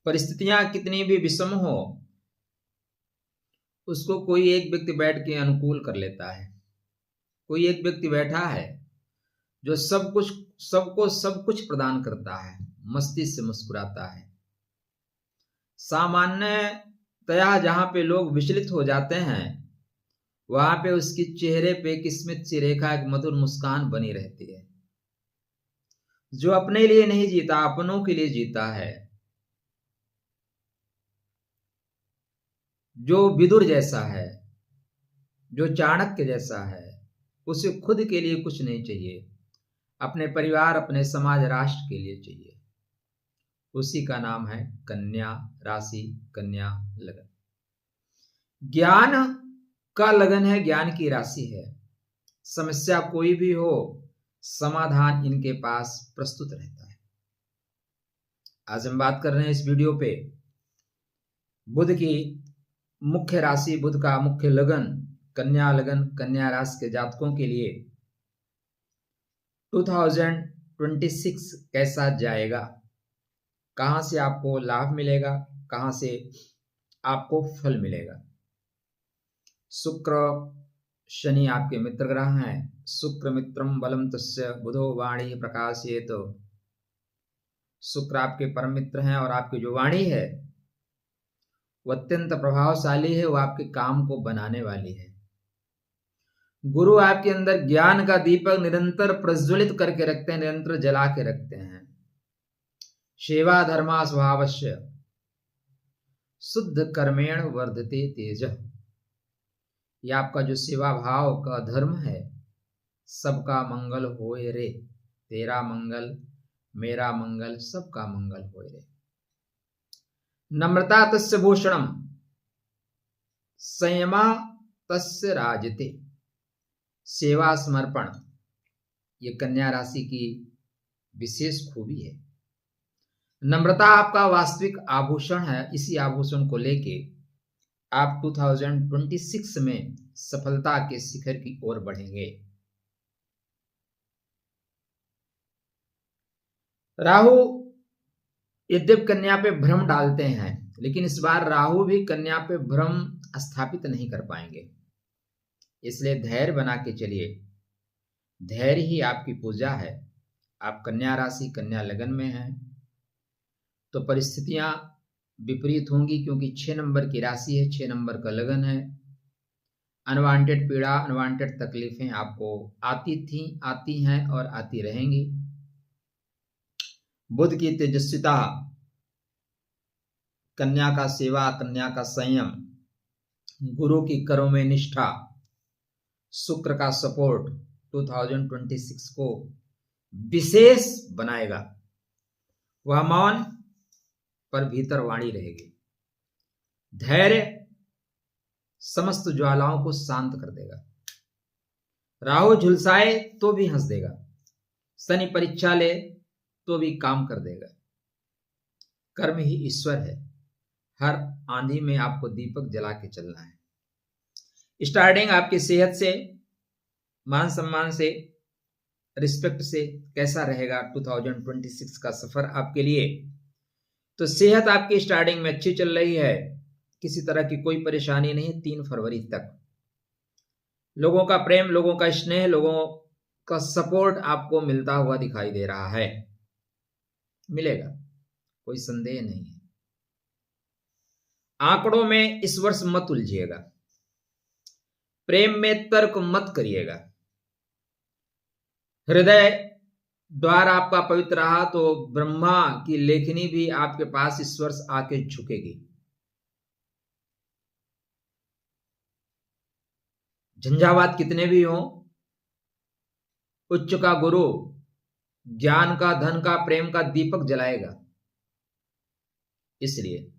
परिस्थितियां कितनी भी विषम हो, उसको कोई एक व्यक्ति बैठ के अनुकूल कर लेता है। कोई एक व्यक्ति बैठा है जो सबको सब कुछ प्रदान करता है, मस्ती से मुस्कुराता है। सामान्यतया जहां पे लोग विचलित हो जाते हैं, वहां पे उसकी चेहरे पे एक स्मित सी रेखा, एक मधुर मुस्कान बनी रहती है। जो अपने लिए नहीं जीता, अपनों के लिए जीता है, जो विदुर जैसा है, जो चाणक्य जैसा है, उसे खुद के लिए कुछ नहीं चाहिए, अपने परिवार, अपने समाज, राष्ट्र के लिए चाहिए। उसी का नाम है कन्या राशि, कन्या लगन। ज्ञान का लगन है, ज्ञान की राशि है। समस्या कोई भी हो, समाधान इनके पास प्रस्तुत रहता है। आज हम बात कर रहे हैं इस वीडियो पे बुध की मुख्य राशि, बुध का मुख्य लगन कन्या लगन, कन्या राशि के जातकों के लिए 2026 कैसा जाएगा, कहां से आपको लाभ मिलेगा, कहां से आपको फल मिलेगा। शुक्र शनि आपके मित्र ग्रह हैं। शुक्र मित्रम बलम तस्य बुधो वाणी प्रकाशयेत। शुक्र आपके परम मित्र हैं और आपकी जो वाणी है वो अत्यंत प्रभावशाली है, वो आपके काम को बनाने वाली है। गुरु आपके अंदर ज्ञान का दीपक निरंतर प्रज्वलित करके रखते हैं, निरंतर जला के रखते हैं। सेवा धर्मा स्वभावस्य शुद्ध कर्मेण वर्धते तेज। यह आपका जो सेवा भाव का धर्म है, सबका मंगल होए रे, तेरा मंगल मेरा मंगल सबका मंगल होए रे। नम्रता तस्य भूषणम, संयमा तस्य राजते। सेवा समर्पण ये कन्या राशि की विशेष खूबी है। नम्रता आपका वास्तविक आभूषण है। इसी आभूषण को लेके आप 2026 में सफलता के शिखर की ओर बढ़ेंगे। राहु यद्यप कन्या पे भ्रम डालते हैं, लेकिन इस बार राहु भी कन्या पे भ्रम स्थापित नहीं कर पाएंगे। इसलिए धैर्य बना के चलिए। धैर्य ही आपकी पूजा है। आप कन्या राशि, कन्या लगन में हैं तो परिस्थितियां विपरीत होंगी, क्योंकि 6 नंबर की राशि है, 6 नंबर का लगन है। अनवांटेड पीड़ा, अनवांटेड तकलीफें आपको आती थी, आती हैं और आती रहेंगी। बुध की तेजस्विता, कन्या का सेवा, कन्या का संयम, गुरु की करों में निष्ठा, शुक्र का सपोर्ट 2026 को विशेष बनाएगा। वह मौन पर भीतर वाणी रहेगी। धैर्य समस्त ज्वालाओं को शांत कर देगा। राहु झुलसाए तो भी हंस देगा। शनि परीक्षा ले तो भी काम कर देगा। कर्म ही ईश्वर है। हर आंधी में आपको दीपक जला के चलना है। स्टार्टिंग आपकी सेहत से, मान सम्मान से, रिस्पेक्ट से कैसा रहेगा 2026 का सफर आपके लिए। तो सेहत आपकी स्टार्टिंग में अच्छी चल रही है, किसी तरह की कोई परेशानी नहीं। 3 फरवरी तक लोगों का प्रेम, लोगों का स्नेह, लोगों का सपोर्ट आपको मिलता हुआ दिखाई दे रहा है। मिलेगा, कोई संदेह नहीं है। आंकड़ों में इस वर्ष मत उलझिएगा। प्रेम में तर्क मत करिएगा। हृदय द्वार आपका पवित्र रहा तो ब्रह्मा की लेखनी भी आपके पास इस वर्ष आके झुकेगी। झंझावात कितने भी हों, उच्च का गुरु ज्ञान का, धन का, प्रेम का दीपक जलाएगा। इसलिए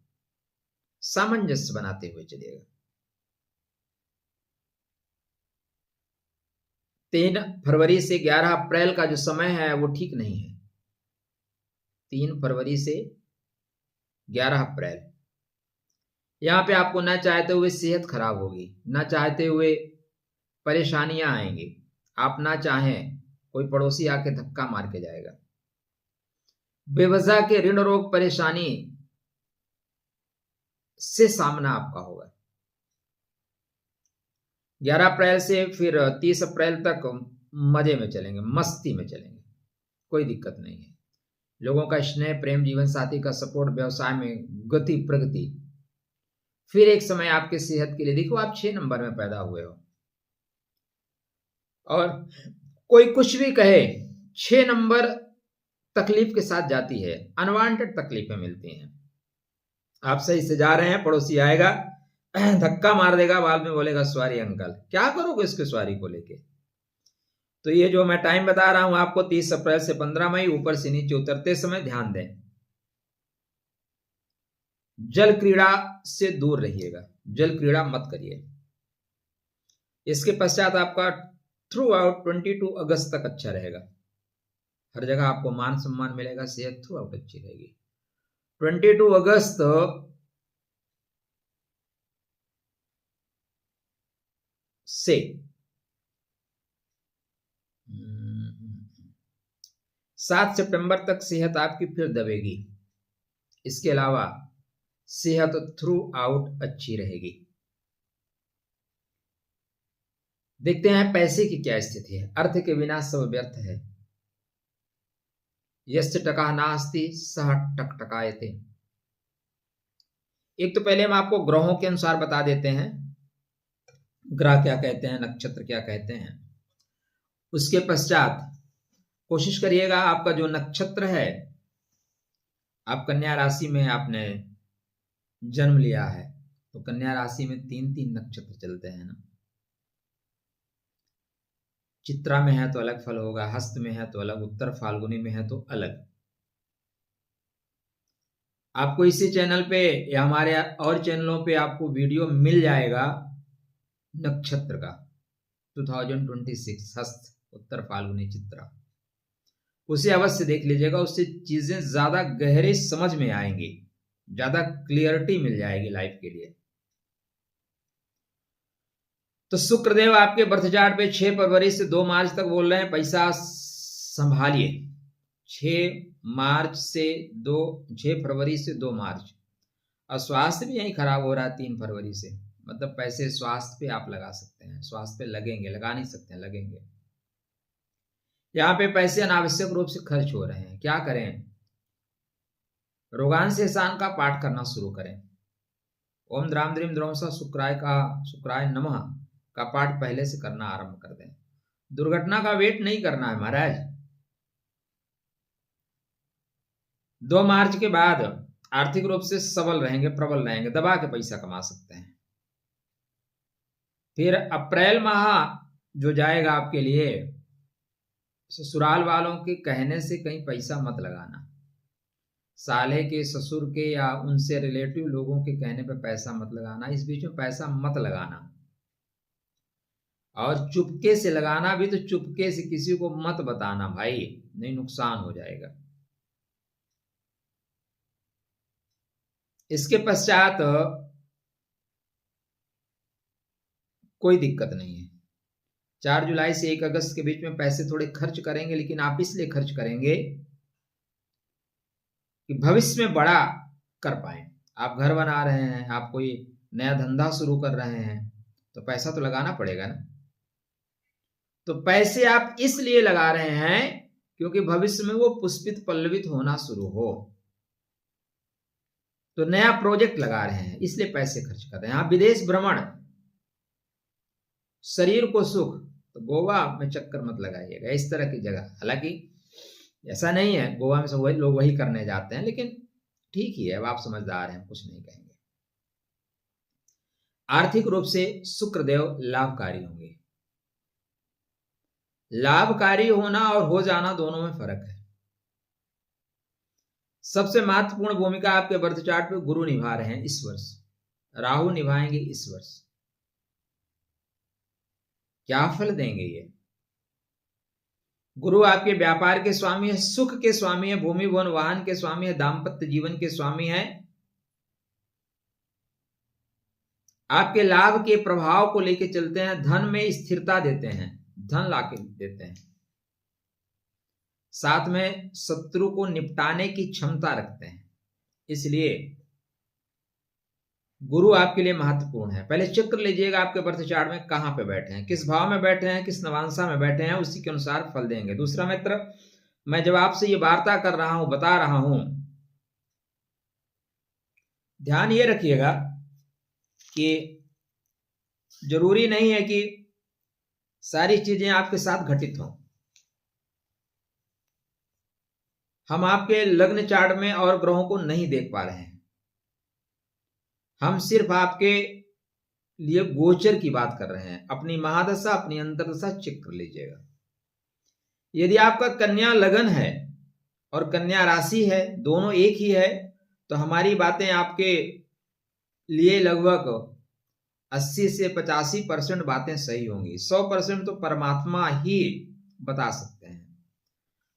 सामंजस्य बनाते हुए चलिएगा। 3 फरवरी से 11 अप्रैल का जो समय है वो ठीक नहीं है। 3 फरवरी से 11 अप्रैल, यहां पे आपको ना चाहते हुए सेहत खराब होगी, ना चाहते हुए परेशानियां आएंगी। आप ना चाहें कोई पड़ोसी आके धक्का मार के जाएगा। बेवजह के ऋण रोग परेशानी से सामना आपका होगा। 11 अप्रैल से फिर 30 अप्रैल तक मजे में चलेंगे, मस्ती में चलेंगे, कोई दिक्कत नहीं है। लोगों का स्नेह, प्रेम, जीवन साथी का सपोर्ट, व्यवसाय में गति, प्रगति। फिर एक समय आपके सेहत के लिए, देखो आप 6 नंबर में पैदा हुए हो और कोई कुछ भी कहे, 6 नंबर तकलीफ के साथ जाती है, अनवांटेड तकलीफें मिलती हैं। आप सही से जा रहे हैं, पड़ोसी आएगा धक्का मार देगा, बाद में बोलेगा सॉरी अंकल। क्या करोगे इसके सॉरी को लेके? तो ये जो मैं टाइम बता रहा हूं आपको, 30 अप्रैल से 15 मई, ऊपर से नीचे उतरते समय ध्यान दें। जल क्रीड़ा से दूर रहिएगा, जल क्रीड़ा मत करिए। इसके पश्चात आपका थ्रू आउट 22 अगस्त तक अच्छा रहेगा। हर जगह आपको मान सम्मान मिलेगा, सेहत थ्रू आउट अच्छी रहेगी। 22 अगस्त से 7 सितंबर तक सेहत आपकी फिर दबेगी। इसके अलावा सेहत थ्रू आउट अच्छी रहेगी। देखते हैं पैसे की क्या स्थिति है। अर्थ के बिना सब व्यर्थ है। यस्य टका नास्ति सह टकटकायते। एक तो पहले हम आपको ग्रहों के अनुसार बता देते हैं, ग्रह क्या कहते हैं, नक्षत्र क्या कहते हैं। उसके पश्चात कोशिश करिएगा, आपका जो नक्षत्र है, आप कन्या राशि में आपने जन्म लिया है, तो कन्या राशि में 3-3 नक्षत्र चलते हैं ना। चित्रा में है तो अलग फल होगा, हस्त में है तो अलग, उत्तर फाल्गुनी में है तो अलग। आपको इसी चैनल पे या हमारे और चैनलों पे आपको वीडियो मिल जाएगा नक्षत्र का, 2026 हस्त, उत्तर फाल्गुनी, चित्रा। उसे अवश्य देख लीजिएगा, उससे चीजें ज्यादा गहरे समझ में आएंगी, ज्यादा क्लियरिटी मिल जाएगी लाइफ के लिए। तो शुक्रदेव आपके बर्थ चार्ट पे 6 फरवरी से 2 मार्च तक बोल रहे हैं पैसा संभालिए। 6 फरवरी से 2 मार्च। और स्वास्थ्य भी यही खराब हो रहा है 3 फरवरी से। मतलब पैसे स्वास्थ्य पे आप लगा सकते हैं, स्वास्थ्य पे लगेंगे, लगा नहीं सकते हैं, लगेंगे। यहाँ पे पैसे अनावश्यक रूप से खर्च हो रहे हैं, क्या करें? रोगान शेषान का पाठ करना शुरू करें। ओम द्राम द्रीम द्रोमसा शुक्राय नमः का पाठ पहले से करना आरंभ कर दें। दुर्घटना का वेट नहीं करना है महाराज। 2 मार्च के बाद आर्थिक रूप से सबल रहेंगे, प्रबल रहेंगे, दबा के पैसा कमा सकते हैं। फिर अप्रैल माह जो जाएगा आपके लिए, ससुराल वालों के कहने से कहीं पैसा मत लगाना। साले के, ससुर के या उनसे रिलेटिव लोगों के कहने पे पैसा मत लगाना। इस बीच में पैसा मत लगाना। और चुपके से लगाना भी तो चुपके से, किसी को मत बताना भाई, नहीं नुकसान हो जाएगा। इसके पश्चात कोई दिक्कत नहीं है। 4 जुलाई से 1 अगस्त के बीच में पैसे थोड़े खर्च करेंगे, लेकिन आप इसलिए खर्च करेंगे कि भविष्य में बड़ा कर पाए। आप घर बना रहे हैं, आप कोई नया धंधा शुरू कर रहे हैं, तो पैसा तो लगाना पड़ेगा ना। तो पैसे आप इसलिए लगा रहे हैं क्योंकि भविष्य में वो पुष्पित पल्लवित होना शुरू हो। तो नया प्रोजेक्ट लगा रहे हैं, इसलिए पैसे खर्च कर रहे हैं। आप विदेश भ्रमण, शरीर को सुख, तो गोवा में चक्कर मत लगाइएगा, इस तरह की जगह। हालांकि ऐसा नहीं है, गोवा में सब वही लोग वही करने जाते हैं, लेकिन ठीक ही है, अब आप समझदार हैं, कुछ नहीं कहेंगे। आर्थिक रूप से शुक्रदेव लाभकारी होंगे। लाभकारी होना और हो जाना दोनों में फर्क है। सबसे महत्वपूर्ण भूमिका आपके बर्थ चार्ट पे गुरु निभा रहे हैं इस वर्ष, राहु निभाएंगे इस वर्ष। क्या फल देंगे ये? गुरु आपके व्यापार के स्वामी है, सुख के स्वामी है, भूमि भवन वाहन के स्वामी है, दाम्पत्य जीवन के स्वामी है। आपके लाभ के प्रभाव को लेकर चलते हैं, धन में स्थिरता देते हैं, धन लाके देते हैं। साथ में शत्रु को निपटाने की क्षमता रखते हैं। इसलिए गुरु आपके लिए महत्वपूर्ण है। पहले चक्र लीजिएगा आपके बर्थ चार्ट में कहां पे बैठे हैं, किस भाव में बैठे हैं, किस नवांशा में बैठे हैं, उसी के अनुसार फल देंगे। दूसरा मित्र, मैं जब आपसे ये वार्ता कर रहा हूं, बता रहा हूं, ध्यान ये रखिएगा कि जरूरी नहीं है कि सारी चीजें आपके साथ घटित हों। हम आपके लग्न चार्ट में और ग्रहों को नहीं देख पा रहे हैं, हम सिर्फ आपके लिए गोचर की बात कर रहे हैं। अपनी महादशा, अपनी अंतर्दशा चेक कर लीजिएगा। यदि आपका कन्या लगन है और कन्या राशि है, दोनों एक ही है, तो हमारी बातें आपके लिए लगभग 80 से 85% बातें सही होंगी। 100% तो परमात्मा ही बता सकते हैं।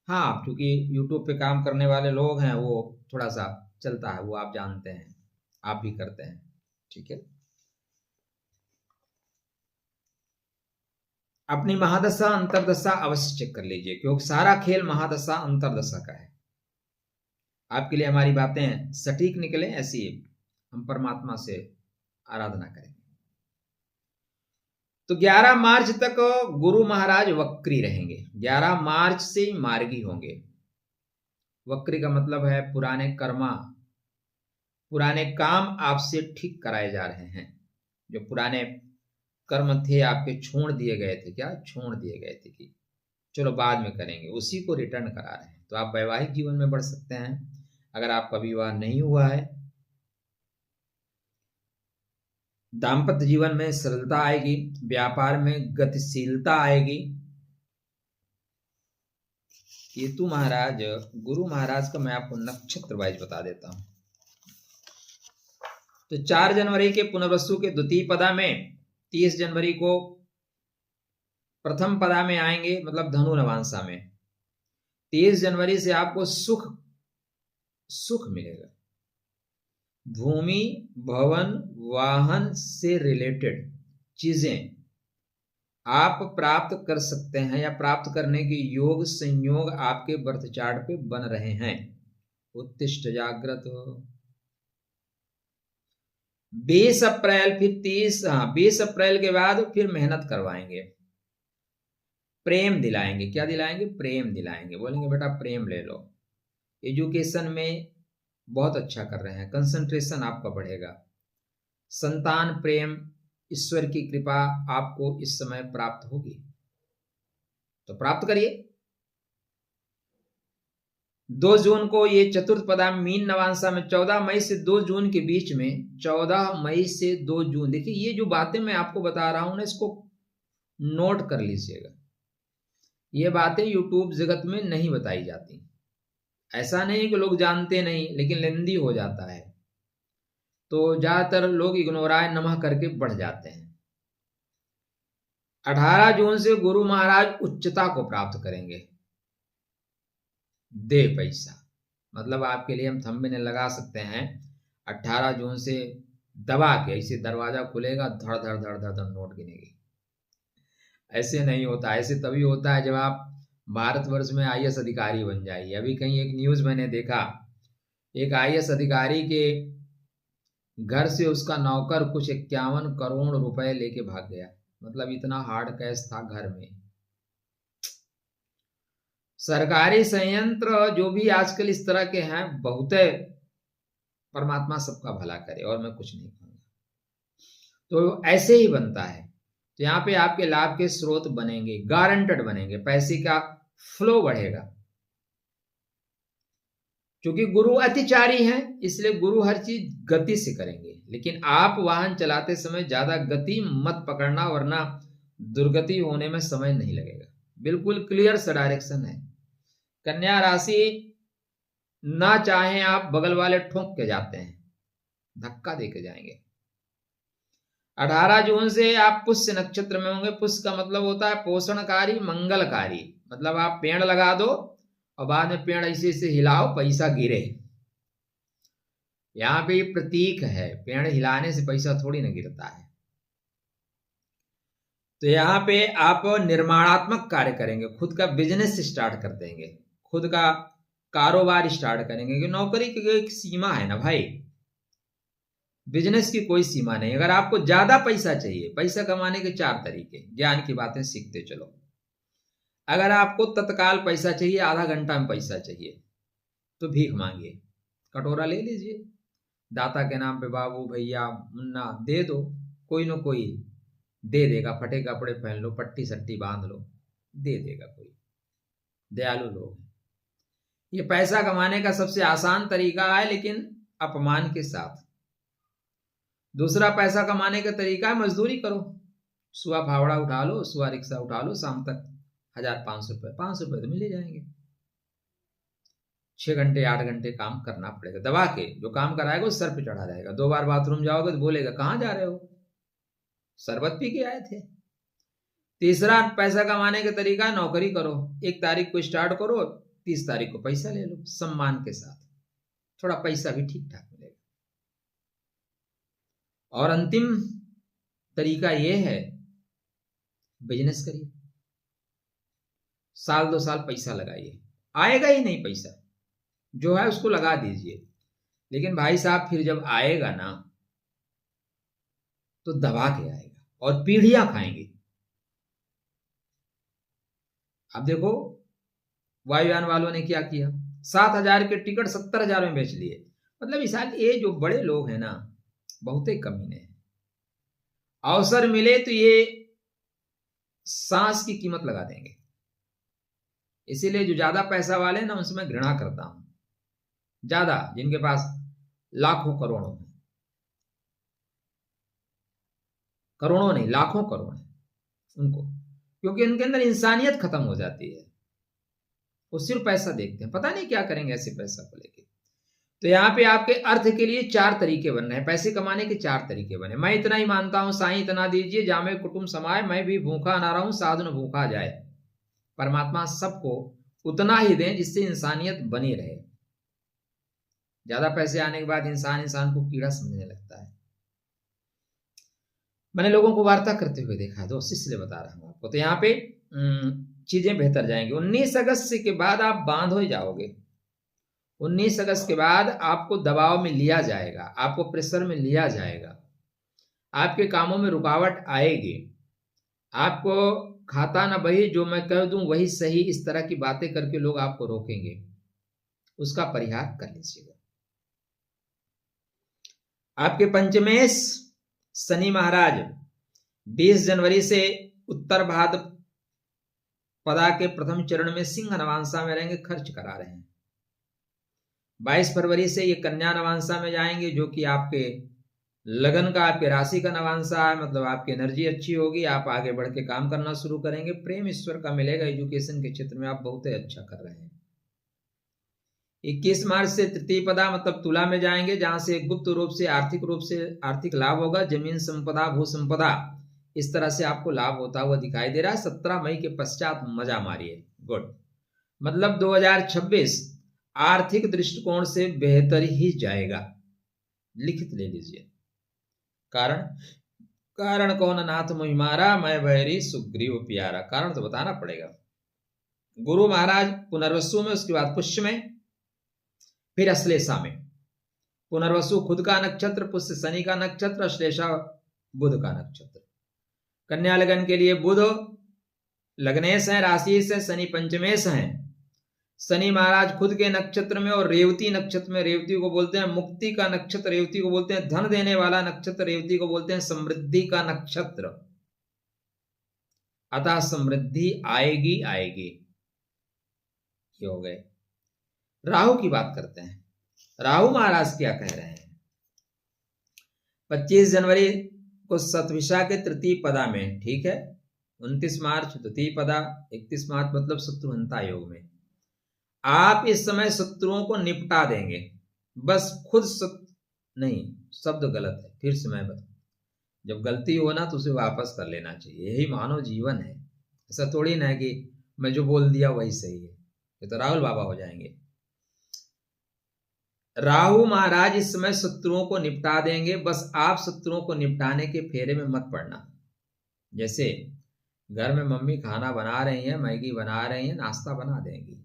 हाँ, क्योंकि यूट्यूब पे काम करने वाले लोग हैं, वो थोड़ा सा चलता है, वो आप जानते हैं, आप भी करते हैं, ठीक है। अपनी महादशा अंतर्दशा अवश्य चेक कर लीजिए, क्योंकि सारा खेल महादशा अंतर्दशा का है। आपके लिए हमारी बातें सटीक निकले, ऐसी हम परमात्मा से आराधना करेंगे। तो 11 मार्च तक गुरु महाराज वक्री रहेंगे। 11 मार्च से मार्गी होंगे। वक्री का मतलब है पुराने कर्मा, पुराने काम आपसे ठीक कराए जा रहे हैं। जो पुराने कर्म थे आपके, छोड़ दिए गए थे, क्या छोड़ दिए गए थे कि चलो बाद में करेंगे, उसी को रिटर्न करा रहे हैं। तो आप वैवाहिक जीवन में बढ़ सकते हैं। अगर आपका विवाह नहीं हुआ है, दाम्पत्य जीवन में सरलता आएगी, व्यापार में गतिशीलता आएगी। केतु महाराज, गुरु महाराज का मैं आपको नक्षत्र वाइज बता देता हूं। तो 4 जनवरी के पुनर्वसु के द्वितीय पदा में, 30 जनवरी को प्रथम पदा में आएंगे, मतलब धनु नवांशा में। 30 जनवरी से आपको सुख मिलेगा। भूमि, भवन, वाहन से रिलेटेड चीजें आप प्राप्त कर सकते हैं, या प्राप्त करने के योग संयोग आपके बर्थ चार्ट पे बन रहे हैं। उत्तिष्ठ जागृत। 20 अप्रैल फिर 20 अप्रैल के बाद फिर मेहनत करवाएंगे, प्रेम दिलाएंगे। क्या दिलाएंगे? प्रेम दिलाएंगे। बोलेंगे बेटा प्रेम ले लो। एजुकेशन में बहुत अच्छा कर रहे हैं, कंसंट्रेशन आपका बढ़ेगा। संतान प्रेम, ईश्वर की कृपा आपको इस समय प्राप्त होगी, तो प्राप्त करिए। 2 जून को ये चतुर्थ पदा मीन नवांशा में, 14 मई से 2 जून के बीच में, 14 मई से 2 जून। देखिए ये जो बातें मैं आपको बता रहा हूं ना, इसको नोट कर लीजिएगा। ये बातें यूट्यूब जगत में नहीं बताई जाती। ऐसा नहीं कि लोग जानते नहीं, लेकिन लेंदी हो जाता है, तो ज्यादातर लोग इग्नोराय नमः करके बढ़ जाते हैं। 18 जून से गुरु महाराज उच्चता को प्राप्त करेंगे। दे पैसा, मतलब आपके लिए हम थंबनेल लगा सकते हैं। 18 जून से दबा के ऐसे दरवाजा खुलेगा, धड़ धड़ धड़ धड़ धड़ नोट गिनेगी। ऐसे नहीं होता। ऐसे तभी होता है जब आप भारतवर्ष में IAS अधिकारी बन जाइए। अभी कहीं एक न्यूज मैंने देखा, एक IAS अधिकारी के घर से उसका नौकर कुछ 51 करोड़ रुपए लेके भाग गया। मतलब इतना हार्ड कैश था घर में। सरकारी संयंत्र जो भी आजकल इस तरह के हैं, बहुत परमात्मा सबका भला करे, और मैं कुछ नहीं कहूंगा। तो ऐसे ही बनता है। तो यहाँ पे आपके लाभ के स्रोत बनेंगे, गारंटेड बनेंगे, पैसे का फ्लो बढ़ेगा। क्योंकि गुरु अतिचारी हैं, इसलिए गुरु हर चीज गति से करेंगे। लेकिन आप वाहन चलाते समय ज्यादा गति मत पकड़ना, वरना दुर्गति होने में समय नहीं लगेगा। बिल्कुल क्लियर सा डायरेक्शन है। कन्या राशि, ना चाहें आप बगल वाले ठोक के जाते हैं, धक्का देके जाएंगे। 18 जून से आप पुष्य नक्षत्र में होंगे। पुष्य का मतलब होता है पोषणकारी, मंगलकारी। मतलब आप पेड़ लगा दो और बाद में पेड़ ऐसे ऐसे हिलाओ, पैसा गिरे। यहाँ पे प्रतीक है, पेड़ हिलाने से पैसा थोड़ी ना गिरता है। तो यहाँ पे आप निर्माणात्मक कार्य करेंगे, खुद का बिजनेस स्टार्ट कर देंगे, खुद का कारोबार स्टार्ट करेंगे। कि नौकरी की एक सीमा है ना भाई, बिजनेस की कोई सीमा नहीं। अगर आपको ज्यादा पैसा चाहिए, पैसा कमाने के 4 तरीके, ज्ञान की बातें सीखते चलो। अगर आपको तत्काल पैसा चाहिए, आधा घंटा में पैसा चाहिए, तो भीख मांगिए, कटोरा ले लीजिए, दाता के नाम पे बाबू भैया मुन्ना दे दो, कोई न कोई दे देगा। फटे कपड़े पहन लो, पट्टी सट्टी बांध लो, दे देगा कोई। दयालु लोग हैं। ये पैसा कमाने का सबसे आसान तरीका है, लेकिन अपमान के साथ। दूसरा पैसा कमाने का तरीका है मजदूरी करो, सुबह फावड़ा उठा लो, सुबह रिक्शा उठा लो, शाम तक 1500 रुपये, 500 रुपये तो मिल जाएंगे। 6 घंटे 8 घंटे काम करना पड़ेगा, दबा के। जो काम कराएगा वो सर पे चढ़ा रहेगा। 2 बार बाथरूम जाओगे तो बोलेगा कहाँ जा रहे हो, शरबत पी के आए थे। तीसरा पैसा कमाने का तरीका, नौकरी करो। 1 तारीख को स्टार्ट करो, 30 तारीख को पैसा ले लो, सम्मान के साथ। थोड़ा पैसा भी ठीक ठाक मिलेगा। और अंतिम तरीका यह है, बिजनेस करिए। 1-2 साल पैसा लगाइए, आएगा ही नहीं पैसा, जो है उसको लगा दीजिए। लेकिन भाई साहब फिर जब आएगा ना, तो दबा के आएगा और पीढ़ियां खाएंगे। अब देखो वायुयान वालों ने क्या किया, 7,000 के टिकट 70,000 में बेच लिए। मतलब इस साल ये जो बड़े लोग हैं ना, बहुत ही कमीने हैं। अवसर मिले तो ये सांस की कीमत लगा देंगे। इसीलिए जो ज्यादा पैसा वाले ना, उनसे मैं घृणा करता हूं। ज्यादा, जिनके पास लाखों करोड़ों है, करोड़ों नहीं लाखों करोड़ है उनको, क्योंकि उनके अंदर इंसानियत खत्म हो जाती है। वो सिर्फ पैसा देखते हैं, पता नहीं क्या करेंगे ऐसे पैसा को लेके। तो यहाँ पे आपके अर्थ के लिए 4 तरीके बन रहे हैं, पैसे कमाने के 4 तरीके बने। मैं इतना ही मानता हूं, साईं इतना दीजिए, जामे कुटुंब समाए, मैं भी भूखा ना रहूं, साधु न भूखा जाए। परमात्मा सबको उतना ही दें जिससे इंसानियत बनी रहे। ज्यादा पैसे आने के बाद इंसान को कीड़ा समझने लगता है। मैंने लोगों को वार्ता करते हुए देखा, दोस्त, इसलिए बता रहा हूं आपको। तो यहाँ पे चीजें बेहतर जाएंगी। 19 अगस्त के बाद आप बांध हो जाओगे। 19 अगस्त के बाद आपको दबाव में लिया जाएगा, आपको प्रेशर में लिया जाएगा, आपके कामों में रुकावट आएगी, आपको खाता ना बही, जो मैं कह दूं वही सही, इस तरह की बातें करके लोग आपको रोकेंगे। उसका परिहार कर लीजिएगा। आपके पंचमेश शनि महाराज 20 जनवरी से उत्तर भाद्रपदा के प्रथम चरण में सिंह नवांशा में रहेंगे, खर्च करा रहे हैं। 22 फरवरी से ये कन्या नवांशा में जाएंगे, जो कि आपके लगन का, आपके राशि का नवांशा है। मतलब आपकी एनर्जी अच्छी होगी, आप आगे बढ़ के काम करना शुरू करेंगे, प्रेम ईश्वर का मिलेगा। एजुकेशन के क्षेत्र में आप बहुत ही अच्छा कर रहे हैं। 21 मार्च से तृतीय पदा मतलब तुला में जाएंगे, जहां से गुप्त रूप से आर्थिक लाभ होगा। जमीन संपदा, भू संपदा, इस तरह से आपको लाभ होता हुआ दिखाई दे रहा है। 17 मई के पश्चात मजा मारिए। गुड, मतलब 2026 आर्थिक दृष्टिकोण से बेहतर ही जाएगा। लिखित ले लीजिए। कारण कौन नाथ मुहि मारा, मैं बैरी सुग्रीव प्यारा। कारण तो बताना पड़ेगा। गुरु महाराज पुनर्वसु में, उसके बाद पुष्य में, फिर अश्लेषा में। पुनर्वसु खुद का नक्षत्र, पुष्य शनि का नक्षत्र, अश्लेषा बुध का नक्षत्र। कन्या लगन के लिए बुध लग्नेश है, राशि से, शनि पंचमेश है। शनि महाराज खुद के नक्षत्र में और रेवती नक्षत्र में। रेवती को बोलते हैं मुक्ति का नक्षत्र, रेवती को बोलते हैं धन देने वाला नक्षत्र, रेवती को बोलते हैं समृद्धि का नक्षत्र। अतः समृद्धि आएगी आएगी। ये हो गए। राहु की बात करते हैं। राहु महाराज क्या कह रहे हैं? 25 जनवरी को सतविशा के तृतीय पदा में, ठीक है। 29 मार्च द्वितीय पदा, 31 मार्च मतलब शत्रुहंता योग में। आप इस समय शत्रुओं को निपटा देंगे। बस खुद नहीं, शब्द गलत है, फिर से मैं बता, जब गलती हो ना तो उसे वापस कर लेना चाहिए। यही मानव जीवन है। ऐसा थोड़ी ना है कि मैं जो बोल दिया वही सही है, ये तो राहुल बाबा हो जाएंगे। राहु महाराज इस समय शत्रुओं को निपटा देंगे। बस आप शत्रुओं को निपटाने के फेरे में मत पड़ना। जैसे घर में मम्मी खाना बना रही हैं, मैगी बना रही हैं, नाश्ता बना देंगी।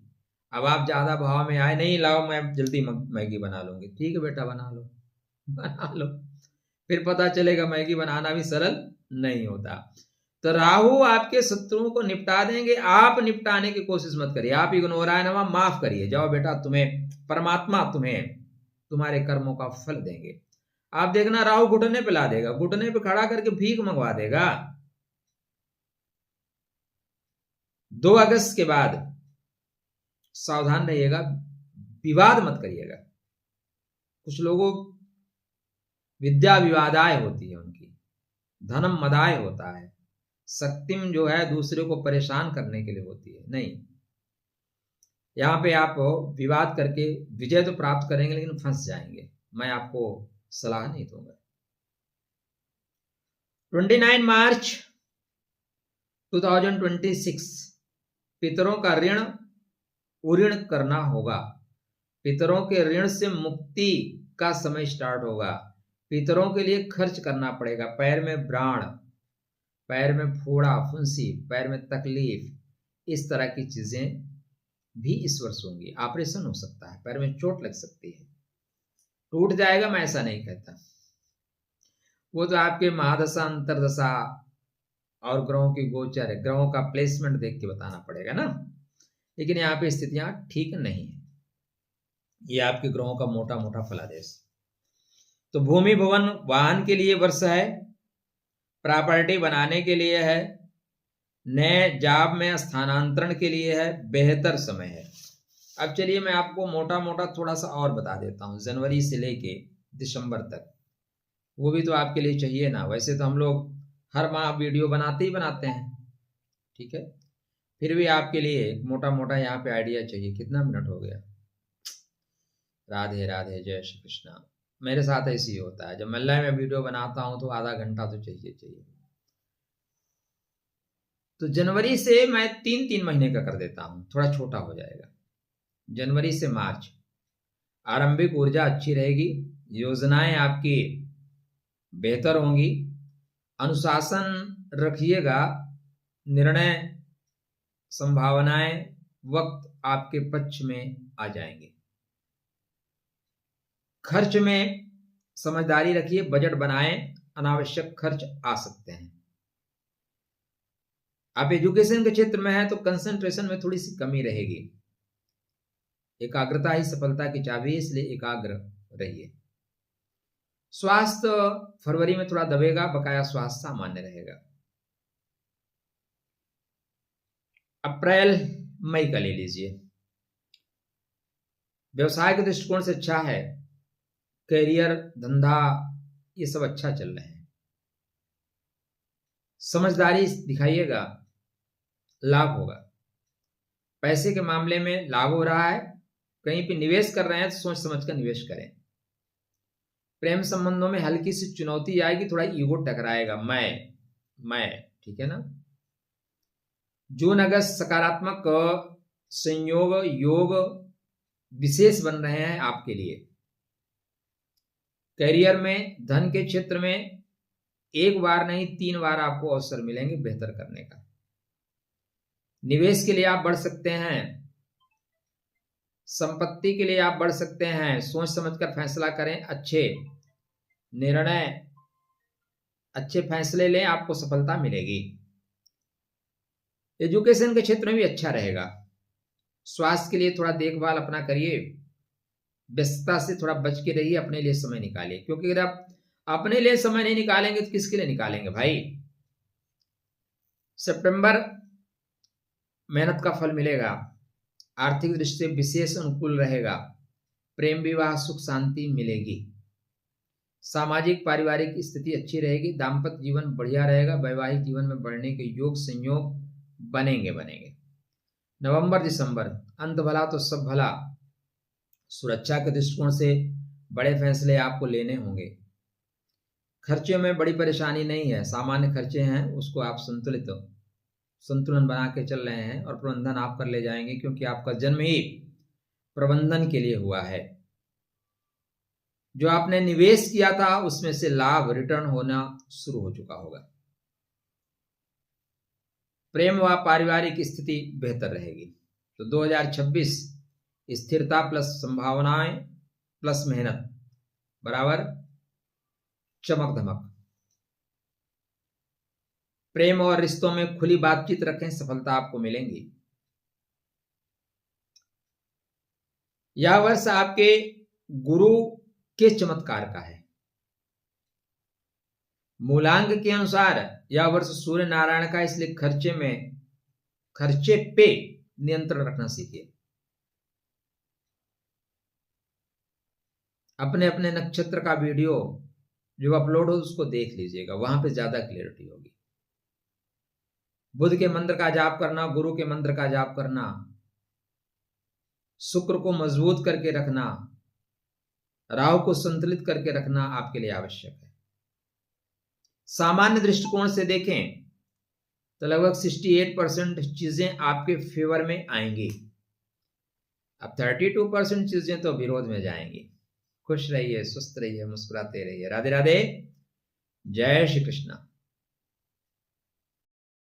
अब आप ज्यादा भाव में आए, नहीं लाओ मैं जल्दी मैगी बना लूंगी। ठीक है बेटा, बना लो बना लो, फिर पता चलेगा मैगी बनाना भी सरल नहीं होता। तो राहु आपके शत्रुओं को निपटा देंगे, आप निपटाने की कोशिश मत करिए। आप इग्नोराय नमः माफ करिए, जाओ बेटा, तुम्हें परमात्मा तुम्हारे कर्मों का फल देंगे। आप देखना राहु घुटने पे ला देगा, घुटने पे खड़ा करके भीख मंगवा देगा। 2 अगस्त के बाद सावधान रहिएगा, विवाद मत करिएगा। कुछ लोगों विद्या विवादाय होती है, उनकी धनम मदाय होता है, शक्तिम जो है दूसरे को परेशान करने के लिए होती है। नहीं, यहां पे आप विवाद करके विजय तो प्राप्त करेंगे लेकिन फंस जाएंगे। मैं आपको सलाह नहीं दूंगा। 29 मार्च 2026 पितरों का ऋण उऋण करना होगा। पितरों के ऋण से मुक्ति का समय स्टार्ट होगा। पितरों के लिए खर्च करना पड़ेगा। पैर में ब्राण, पैर में फोड़ा फुंसी, पैर में तकलीफ, इस तरह की चीजें भी इस वर्ष होंगी। ऑपरेशन हो सकता है, पैर में चोट लग सकती है, टूट जाएगा, मैं ऐसा नहीं कहता। वो तो आपके महादशा अंतरदशा और ग्रहों की गोचर है, ग्रहों का प्लेसमेंट देख के बताना पड़ेगा ना। लेकिन यहाँ पे स्थितियां ठीक नहीं है, ये आपके ग्रहों का मोटा मोटा फलादेश। तो भूमि भवन वाहन के लिए वर्ष है, प्रॉपर्टी बनाने के लिए है, नए जॉब में स्थानांतरण के लिए है, बेहतर समय है। अब चलिए मैं आपको मोटा मोटा थोड़ा सा और बता देता हूँ, जनवरी से लेके दिसंबर तक, वो भी तो आपके लिए चाहिए ना। वैसे तो हम लोग हर माह वीडियो बनाते ही बनाते हैं, ठीक है, फिर भी आपके लिए मोटा मोटा यहाँ पे आइडिया चाहिए। कितना मिनट हो गया? राधे राधे, जय श्री कृष्णा। मेरे साथ ऐसे ही होता है, जब मैं वीडियो बनाता हूं तो आधा घंटा तो चाहिए। तो जनवरी से मैं 3 महीने का कर देता हूं, थोड़ा छोटा हो जाएगा। जनवरी से मार्च आरंभिक ऊर्जा अच्छी रहेगी, योजनाएं आपकी बेहतर होंगी, अनुशासन रखिएगा, निर्णय संभावनाएं वक्त आपके पक्ष में आ जाएंगे। खर्च में समझदारी रखिए, बजट बनाएं, अनावश्यक खर्च आ सकते हैं। आप एजुकेशन के क्षेत्र में हैं तो कंसंट्रेशन में थोड़ी सी कमी रहेगी। एकाग्रता ही सफलता की चाबी है, इसलिए एकाग्र रहिए। स्वास्थ्य फरवरी में थोड़ा दबेगा, बकाया स्वास्थ्य सामान्य रहेगा। अप्रैल मई का ले लीजिए। व्यवसाय के दृष्टिकोण से अच्छा है, करियर धंधा ये सब अच्छा चल रहे हैं। समझदारी दिखाइएगा, लाभ होगा। पैसे के मामले में लाभ हो रहा है, कहीं पे निवेश कर रहे हैं तो सोच समझ कर निवेश करें। प्रेम संबंधों में हल्की सी चुनौती आएगी, थोड़ा ईगो टकराएगा, मैं ठीक है ना। जून अगस्त सकारात्मक संयोग योग विशेष बन रहे हैं आपके लिए। करियर में धन के क्षेत्र में 1 बार नहीं 3 बार आपको अवसर मिलेंगे बेहतर करने का। निवेश के लिए आप बढ़ सकते हैं, संपत्ति के लिए आप बढ़ सकते हैं। सोच समझकर फैसला करें, अच्छे निर्णय अच्छे फैसले लें, आपको सफलता मिलेगी। एजुकेशन के क्षेत्र में भी अच्छा रहेगा। स्वास्थ्य के लिए थोड़ा देखभाल अपना करिए, व्यस्तता से थोड़ा बच के रहिए, अपने लिए समय निकालिए, क्योंकि अगर आप अपने लिए समय नहीं निकालेंगे तो किसके लिए निकालेंगे भाई। सितंबर मेहनत का फल मिलेगा, आर्थिक दृष्टि से विशेष अनुकूल रहेगा, प्रेम विवाह सुख शांति मिलेगी, सामाजिक पारिवारिक स्थिति अच्छी रहेगी, दाम्पत्य जीवन बढ़िया रहेगा, वैवाहिक जीवन में बढ़ने के योग संयोग बनेंगे। नवंबर दिसंबर अंत भला तो सब भला। सुरक्षा के दृष्टिकोण से बड़े फैसले आपको लेने होंगे। खर्चे में बड़ी परेशानी नहीं है, सामान्य खर्चे हैं, उसको आप संतुलन बना के चल रहे हैं और प्रबंधन आप कर ले जाएंगे, क्योंकि आपका जन्म ही प्रबंधन के लिए हुआ है। जो आपने निवेश किया था उसमें से लाभ रिटर्न होना शुरू हो चुका होगा। प्रेम व पारिवारिक स्थिति बेहतर रहेगी। तो 2026 स्थिरता प्लस संभावनाएं प्लस मेहनत बराबर चमक धमक। प्रेम और रिश्तों में खुली बातचीत रखें, सफलता आपको मिलेंगी। यह वर्ष आपके गुरु किस चमत्कार का है? मूलांक के अनुसार यह वर्ष सूर्य नारायण का, इसलिए खर्चे पे नियंत्रण रखना सीखिए। अपने अपने नक्षत्र का वीडियो जो अपलोड हो उसको देख लीजिएगा, वहां पे ज्यादा क्लियरिटी होगी। बुध के मंत्र का जाप करना, गुरु के मंत्र का जाप करना, शुक्र को मजबूत करके रखना, राहु को संतुलित करके रखना आपके लिए आवश्यक है। सामान्य दृष्टिकोण से देखें तो लगभग 68% चीजें आपके फेवर में आएंगी। अब 32% चीजें तो विरोध में जाएंगी। खुश रहिए, स्वस्थ रहिए, मुस्कुराते रहिए। राधे राधे, जय श्री कृष्ण।